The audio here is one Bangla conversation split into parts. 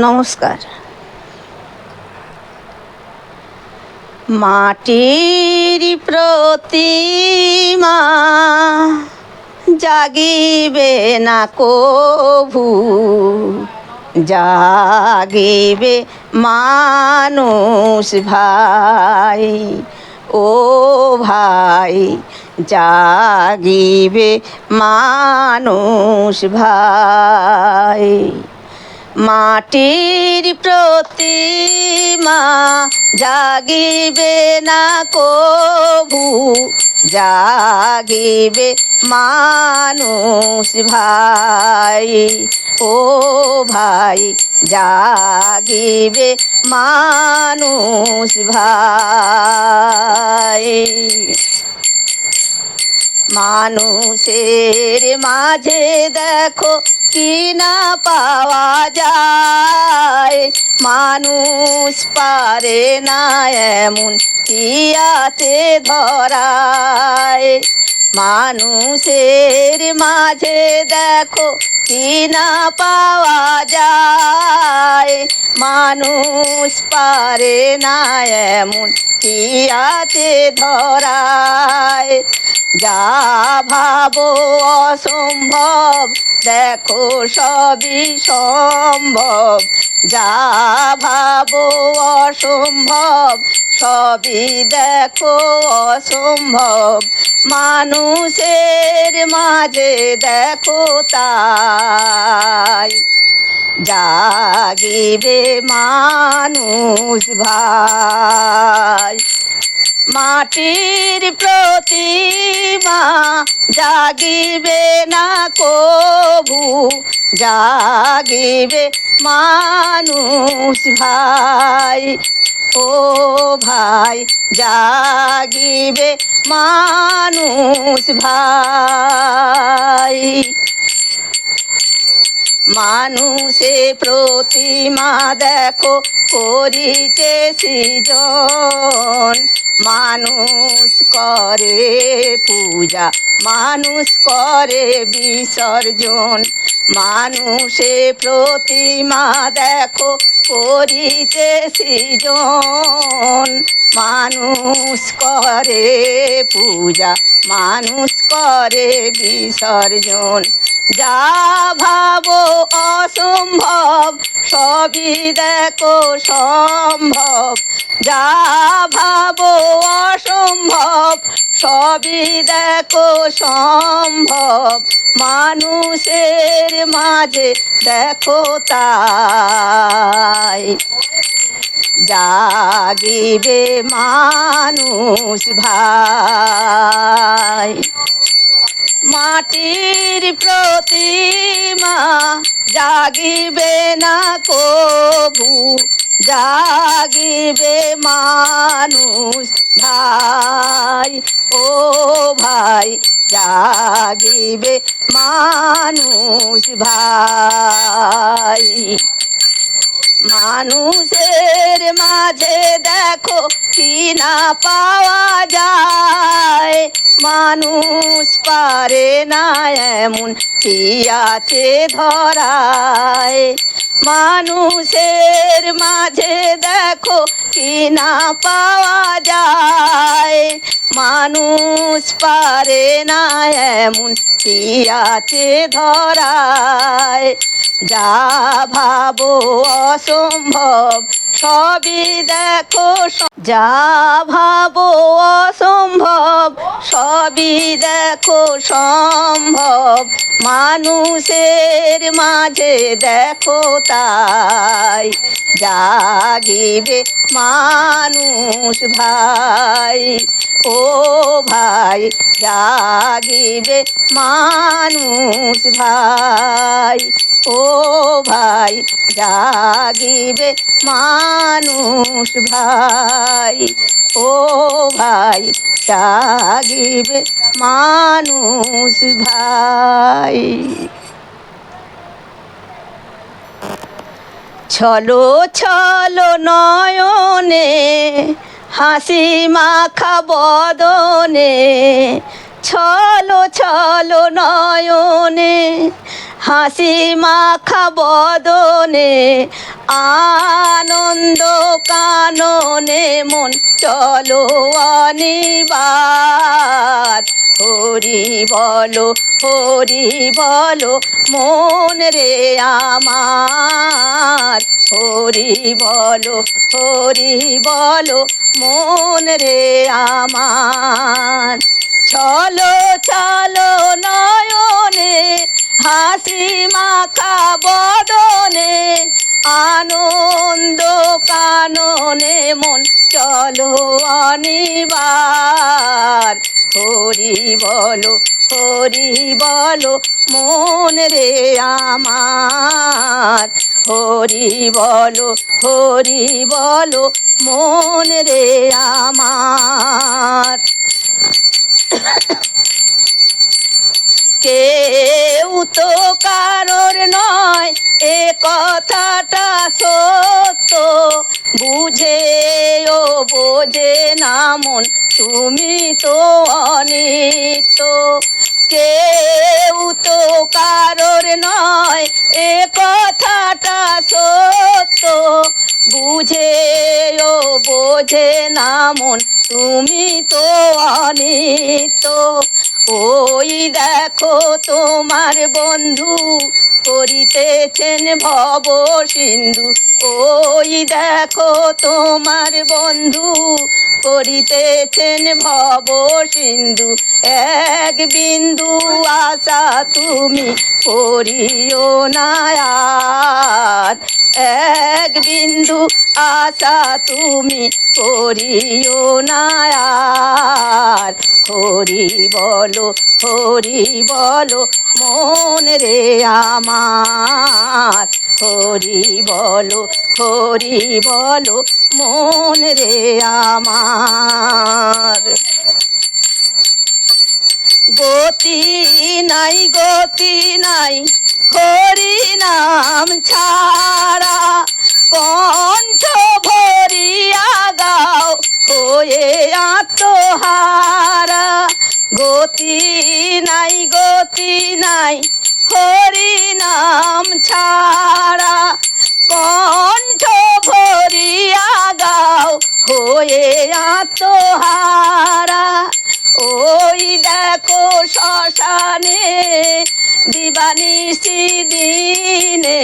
নমস্কার। মাটির প্রতিমা জাগিবে না কভু, জাগিবে মানুষ ভাই, ও ভাই জাগিবে মানুষ ভাই। মাটির প্রতিমা জাগিবে না কভু, জাগিবে মানুষ ভাই, ও ভাই জাগিবে মানুষ ভাই। মানুষের মাঝে দেখো কি না পাওয়া যায়, মানুষ পারে না এমন কি আছে ধরায়। মানুষের মাঝে দেখো কি না পাওয়া যায়, মানুষ পারে না এমন কি আছে ধরায়। যা ভাবো অসম্ভব দেখো সবই সম্ভব, যা ভাবো অসম্ভব সবই দেখো অসম্ভব। মানুষের মাঝে দেখো তাই, জাগিবে মানুষ ভাই। মাটির প্রতিমা জাগিবে না কভু, জাগিবে মানুষ ভাই, ও ভাই জাগিবে মানুষ ভাই। মানুষে প্রতিমা দেখো করিতে সৃজন, মানুষ করে পূজা মানুষ করে বিসর্জন। মানুষে প্রতিমা দেখো করিতে সৃজন, মানুষ করে পূজা মানুষ করে বিসর্জন। যা ভাবো অসম্ভব সবই দেখো সম্ভব, যা ভাবো অসম্ভব সবই দেখো সম্ভব। মানুষের মাঝে দেখো তাই, জাগিবে মানুষ ভাই। মাটির প্রতিমা জাগিবে না কভু, জাগিবে মানুষ ভাই, ও ভাই জাগিবে মানুষ ভাই। মানুষের মাঝে দেখো কি না পাওয়া যায়, মানুষ পারে না এমন কি আছে ধরায়। মানুষের মাঝে দেখো কি না পাওয়া যায়, মানুষ পারে না এমন কি আছে ধরায়। যা ভাবো অসম্ভব সবই দেখো, যা ভাবো অসম্ভব সবই দেখো সম্ভব। মানুষের মাঝে দেখো তাই, জাগিবে মানুষ ভাই, ও ভাই জাগিবে মানুষ ভাই, ও ভাই জাগিবে মানুষ ভাই, ও ভাই জাগিবে মানুষ ভাই। ছলো ছলো নয়নে হাসি মাখা বদনে, ছলো ছলো নয়নে হাসি মাখা বদনে আনন্দ কাননে মন চলো অনিবার। হরি বলো মন রে আমার। হরি বলো মন রে আমার। চলো চলো নয়নে হাসি মাখা বদনে, আনন্দ কাননে মন চলো অনিবার। হরি বলো মন রে আমার। হরি বলো মন রে আমার। কেউ তো কারোর নয় এ কথাটা সত্য, বুঝে ও বোঝে না মন তুমি তো অনিত্য। কেউ তো কারোর নয় এ কথাটা সত্য, বুঝে ও বোঝে না মন তুমি তো অনিত্য। ওই দেখো তোমার বন্ধু করিতেছেন ভব সিন্ধু। ওই দেখো তোমার বন্ধু করিতেছেন ভব সিন্ধু। এক বিন্দু আশা তুমি করিও না আর। এক বিন্দু আশা তুমি করিও না আর। হরি বলো মন রে আমার। হরি বলো মন রে আমার। গতি নাই হরি নাম ছাড়া, কণ্ঠ ভরিয়া গাও হয়ে আত্মহারা। গতি নাই হরি নাম ছাড়া, কণ্ঠ ভরিয়া গাও হয়ে আত্মহারা। ওই দেখো শ্মশানে দিবানিশি দিনে,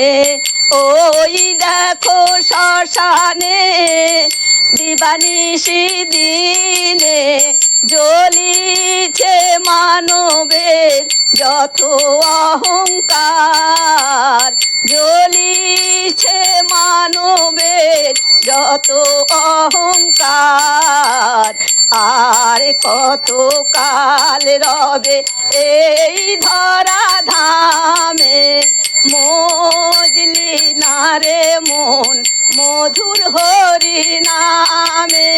ওই দেখো শ্মশানে দিবানিশি দিনে, জ্বলিছে মানবের যত অহংকার। জ্বলিছে মানবের যত অহংকার। আর কত কাল রবে এই ধরা ধামে, মজলি না রে মন মধুর হরি নামে।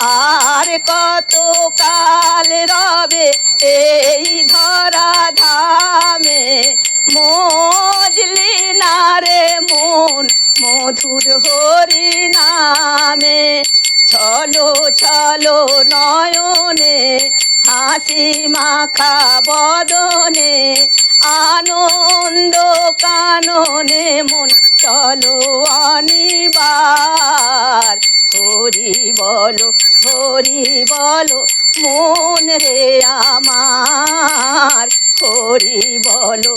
আর কত কাল রবে এই ধরা ধামে, মজলি না রে মন মধুর হরি নামে। চলো চলো নয়নে হাসি মাখা বদনে, আনন্দ কাননে মন চলো অনিবার। হরি বলো মন রে আমার। হরি বলো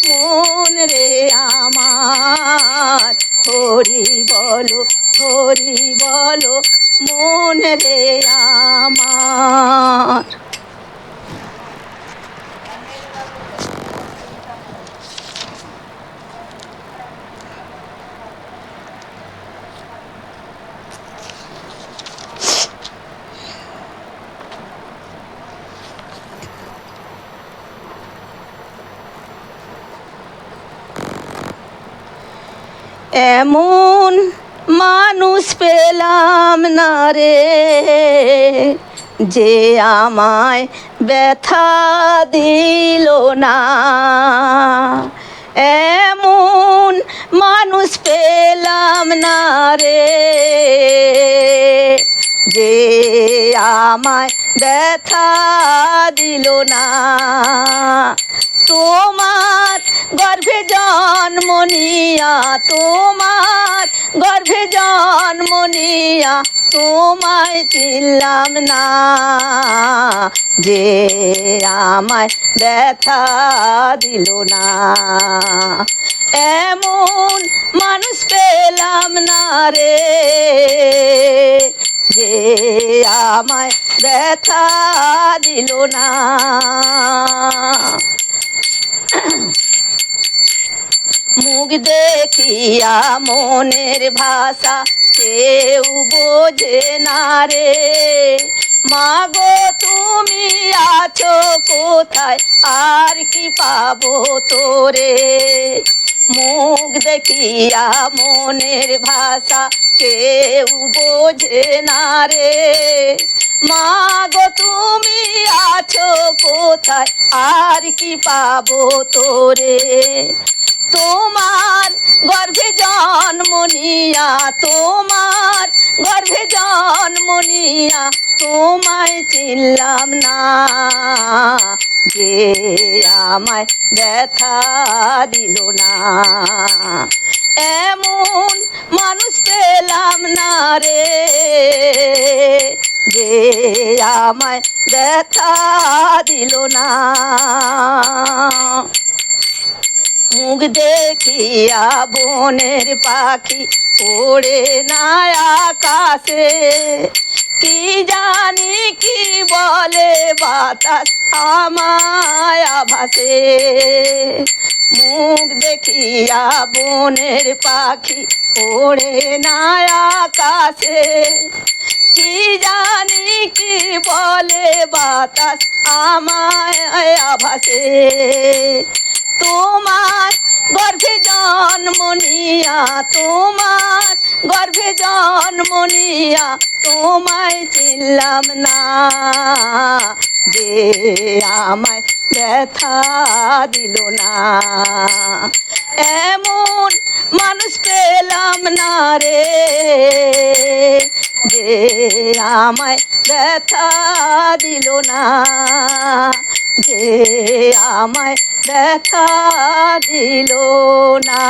মন রে আমার। হরি বলো মন রে আমার। এমন মানুষ পেলাম না রে, যে আমায় ব্যথা দিল না। এমন মানুষ পেলাম না রে, যে আমায় ব্যথা দিল না। তোমার গর্ব গর্ভে জন্ম নিয়া তোমার গর্ভে জন্ম নিয়া তোমায় চিনলাম না, যে আমায় ব্যথা দিল না। এমন মানুষ পেলাম না রে, যে আমায় ব্যথা দিল না। মুখ দেখিয়া মনের ভাষা কেউ বোঝে না রে, মাগো তুমি আছো কোথায়, আর কি পাবো তোরে। মুখ দেখিয়া মনের ভাষা কেউ বোঝে না রে, মাগো তুমি আছো কোথায়, আর কি পাবো তোরে। তোমার গর্ভে জন্ম নিয়া তোমার গর্ভে জন্ম নিয়া তোমায় চিনলাম না, যে আমায় ব্যথা দিল না। এমন মানুষ পেলাম না রে, যে আমায় ব্যথা দিল না। মুখ দেখিয়া বনের পাখি ওড়ে না আকাশে, কি জানি কি বলে বাতাস আমায় আভাসে। মুখ দেখিয়া বনের পাখি ওড়ে না আকাশে, কি জানি কি বলে বাতাস আমায় আভাসে। তোমার গর্ভে জন্ম নিয়া তোমার গর্ভে জন্ম নিয়া তোমায় চিনলাম না, যে আমায় ব্যথা দিল না। এমন মানুষ পেলাম না রে, যে আমায় ব্যথা দিল না, যে আমায় ব্যথা দিল না।